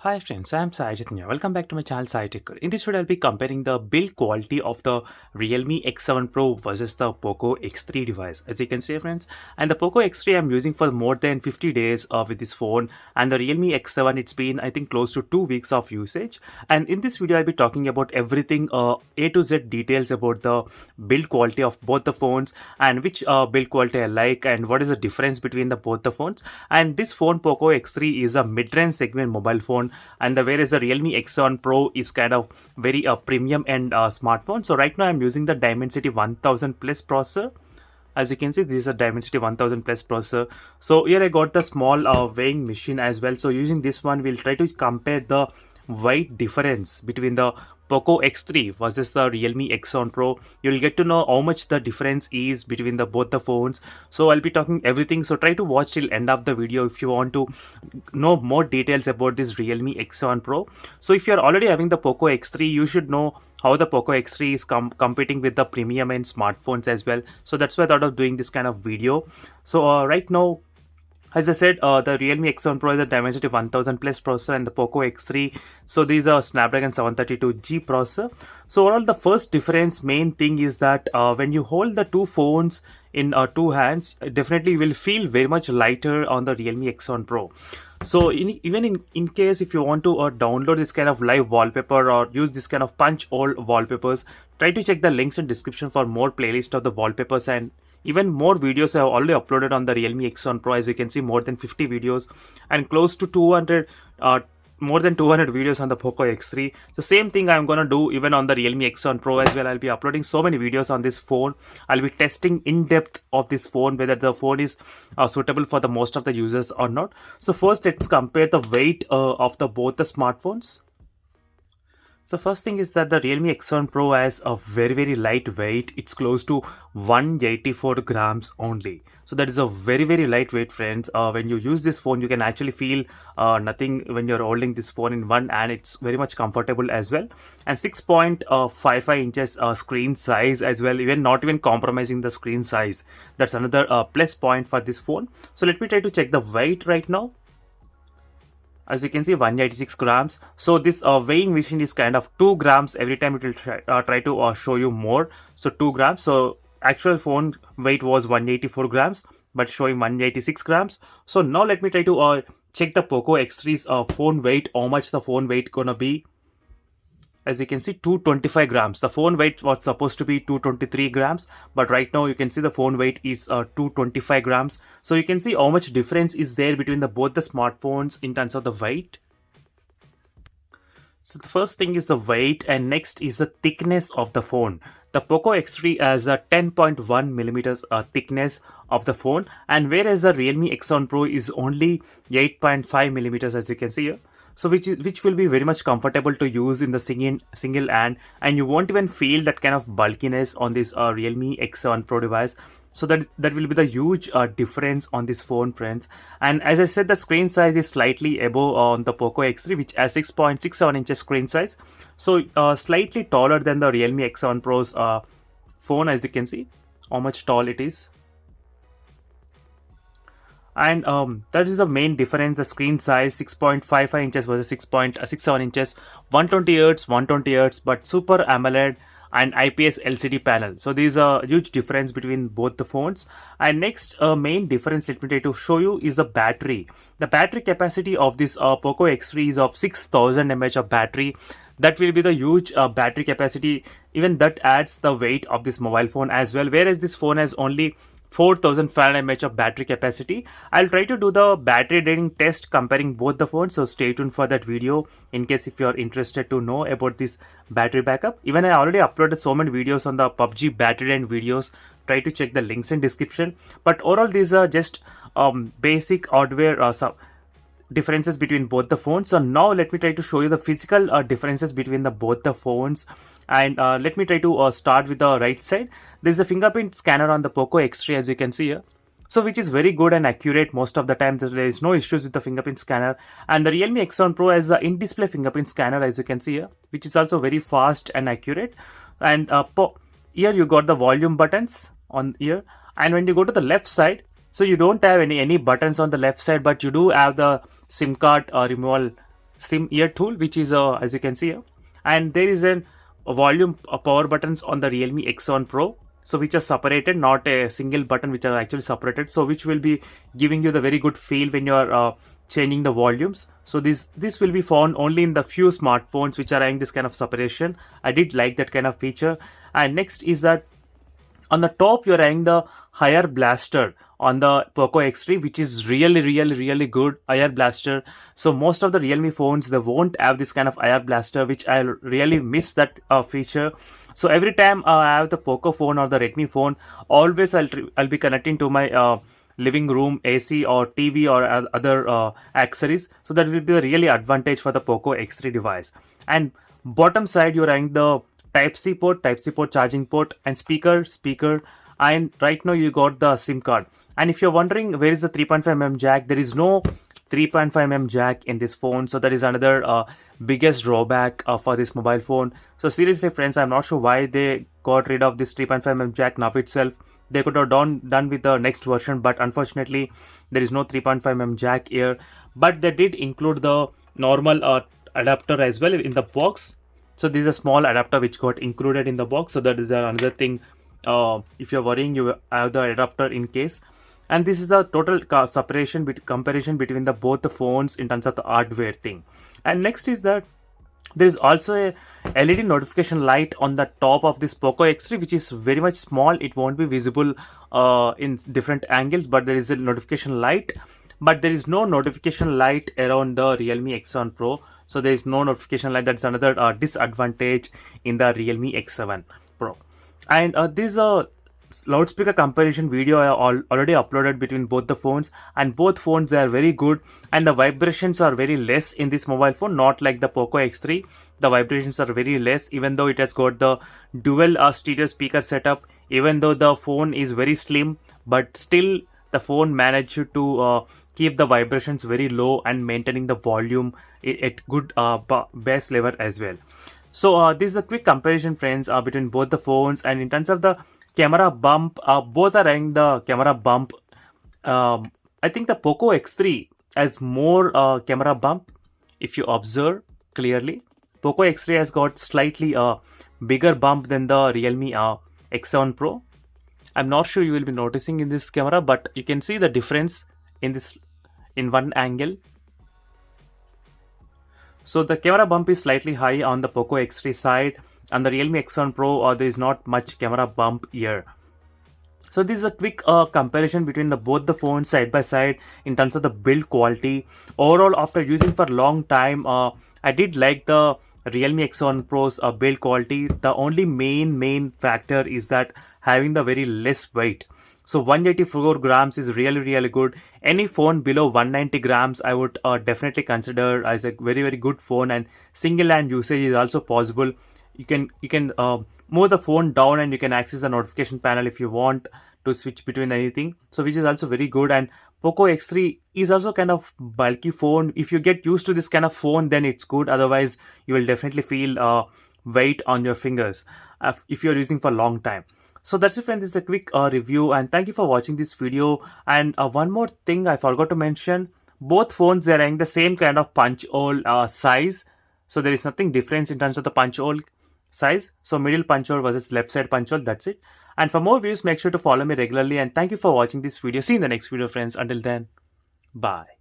Hi friends, I am Sai Chaitanya. Welcome back to my channel Sai Tech. In this video, I'll be comparing the build quality of the Realme X7 Pro versus the POCO X3 device. As you can see friends, and the POCO X3 I'm using for more than 50 days with this phone, and the Realme X7 it's been I think close to 2 weeks of usage. And in this video, I'll be talking about everything A to Z details about the build quality of both the phones and which build quality I like and what is the difference between the both the phones. And this phone POCO X3 is a mid-range segment mobile phone, and whereas the Realme X7 Pro is kind of very premium and smartphone. So right now I'm using the Dimensity 1000 plus processor. As you can see, this is a Dimensity 1000 plus processor. So here I got the small weighing machine as well. So using this one, we'll try to compare the weight difference between the POCO X3 versus the Realme X7 Pro. You'll get to know how much the difference is between the both the phones. So I'll be talking everything. So try to watch till end of the video if you want to know more details about this Realme X7 Pro. So if you're already having the POCO X3, you should know how the POCO X3 is competing with the premium and smartphones as well. So that's why I thought of doing this kind of video. So right now, as I said, the Realme X7 Pro is a Dimensity 1000 plus processor, and the POCO X3. So these are Snapdragon 732G processor. So overall, the first difference, main thing is that when you hold the two phones in two hands, definitely you will feel very much lighter on the Realme X7 Pro. So even in case if you want to download this kind of live wallpaper or use this kind of punch hole wallpapers, try to check the links in description for more playlist of the wallpapers and even more videos I have already uploaded on the Realme X7 Pro. As you can see, more than 50 videos and close to 200 more than 200 videos on the POCO X3. So same thing I'm gonna do even on the Realme X7 Pro as well. I'll be uploading so many videos on this phone. I'll be testing in depth of this phone, whether the phone is suitable for the most of the users or not. So first let's compare the weight of the both the smartphones. So first thing is that the Realme X7 Pro has a very light weight. It's close to 184 grams only. So that is a very lightweight, friends. When you use this phone, you can actually feel nothing when you're holding this phone in one, and it's very much comfortable as well. And 6.55 inches screen size as well, even not even compromising the screen size. That's another plus point for this phone. So let me try to check the weight right now. As you can see, 186 grams. So this weighing machine is kind of 2 grams every time. It will try to show you more. So 2 grams. So actual phone weight was 184 grams, but showing 186 grams. So now let me try to check the POCO X3's phone weight, how much the phone weight gonna be. As you can see, 225 grams. The phone weight was supposed to be 223 grams, but right now you can see the phone weight is 225 grams. So you can see how much difference is there between both the smartphones in terms of the weight. So the first thing is the weight, and next is the thickness of the phone. The POCO X3 has a 10.1 millimeters thickness of the phone, and whereas the Realme X7 Pro is only 8.5 millimeters, as you can see here. So which will be very much comfortable to use in the single hand, and you won't even feel that kind of bulkiness on this Realme X7 Pro device. So that will be the huge difference on this phone, friends. And as I said, the screen size is slightly above on the POCO X3, which has 6.67 inches screen size. So slightly taller than the Realme X7 Pro's phone. As you can see how much tall it is. And that is the main difference. The screen size 6.55 inches versus 6.67 inches, 120 Hz 120 Hz, but Super AMOLED and IPS LCD panel. So there is a huge difference between both the phones. And next main difference, let me try to show you, is the battery. The battery capacity of this POCO X3 is of 6000 mAh of battery. That will be the huge battery capacity. Even that adds the weight of this mobile phone as well, whereas this phone has only 4500 mAh of battery capacity. I'll try to do the battery draining test comparing both the phones, so stay tuned for that video in case if you're interested to know about this battery backup. Even I already uploaded so many videos on the PUBG battery drain videos. Try to check the links in description. But overall, these are just basic hardware differences between both the phones. So now let me try to show you the physical differences between both the phones. And let me try to start with the right side. There is a fingerprint scanner on the POCO X3, as you can see here. So which is very good and accurate most of the time. There is no issues with the fingerprint scanner. And the Realme X7 Pro has an in-display fingerprint scanner, as you can see here, which is also very fast and accurate. And here you got the volume buttons on here. And when you go to the left side, so you don't have any buttons on the left side, but you do have the SIM card removal SIM ear tool, which is as you can see here, and there is a volume power buttons on the Realme X7 Pro, so which are separated, not a single button, which are actually separated, so which will be giving you the very good feel when you are changing the volumes. So this will be found only in the few smartphones which are having this kind of separation. I did like that kind of feature. And next is that on the top you're having the higher blaster on the POCO X3, which is really good IR blaster. So most of the Realme phones, they won't have this kind of IR blaster, which I really miss that feature. So every time I have the POCO phone or the Redmi phone, always I'll be connecting to my living room AC or TV or other accessories. So that will be a really advantage for the POCO X3 device. And bottom side you're having the Type C port charging port, and speaker, and right now you got the SIM card. And if you're wondering where is the 3.5mm jack, there is no 3.5mm jack in this phone, so that is another biggest drawback for this mobile phone. So seriously friends, I'm not sure why they got rid of this 3.5mm jack now itself. They could have done with the next version, but unfortunately there is no 3.5mm jack here. But they did include the normal adapter as well in the box. So this is a small adapter which got included in the box, so that is another thing. If you're worrying, you have the adapter in case. And this is the total comparison between both the phones in terms of the hardware thing. And next is that there is also a LED notification light on the top of this POCO X3, which is very much small. It won't be visible in different angles, but there is a notification light. But there is no notification light around the Realme X7 Pro. So there is no notification light. That's another disadvantage in the Realme X7 Pro. And this loudspeaker comparison video I already uploaded between both the phones, and both phones, they are very good, and the vibrations are very less in this mobile phone, not like the POCO X3. The vibrations are very less, even though it has got the dual stereo speaker setup. Even though the phone is very slim, but still the phone managed to keep the vibrations very low and maintaining the volume at good bass level as well. So this is a quick comparison friends between both the phones. And in terms of the camera bump, both are having the camera bump. I think the POCO X3 has more camera bump. If you observe clearly, POCO X3 has got slightly bigger bump than the Realme X7 Pro. I'm not sure you will be noticing in this camera, but you can see the difference in one angle. So the camera bump is slightly high on the POCO X3 side, and the Realme X7 Pro there is not much camera bump here. So this is a quick comparison between both the phones side by side in terms of the build quality. Overall, after using for a long time, I did like the Realme X7 Pro's build quality. The only main factor is that having the very less weight. So 184 grams is really good. Any phone below 190 grams I would definitely consider as a very good phone, and single hand usage is also possible. You can move the phone down and you can access the notification panel if you want to switch between anything, so which is also very good. And POCO X3 is also kind of bulky phone. If you get used to this kind of phone, then it's good. Otherwise you will definitely feel weight on your fingers if you're using for a long time. So that's it friends, this is a quick review, and thank you for watching this video. And one more thing I forgot to mention, both phones, they're having the same kind of punch hole size. So there is nothing different in terms of the punch hole size. So middle punch hole versus left side punch hole, that's it. And for more views, make sure to follow me regularly, and thank you for watching this video. See you in the next video friends. Until then, bye.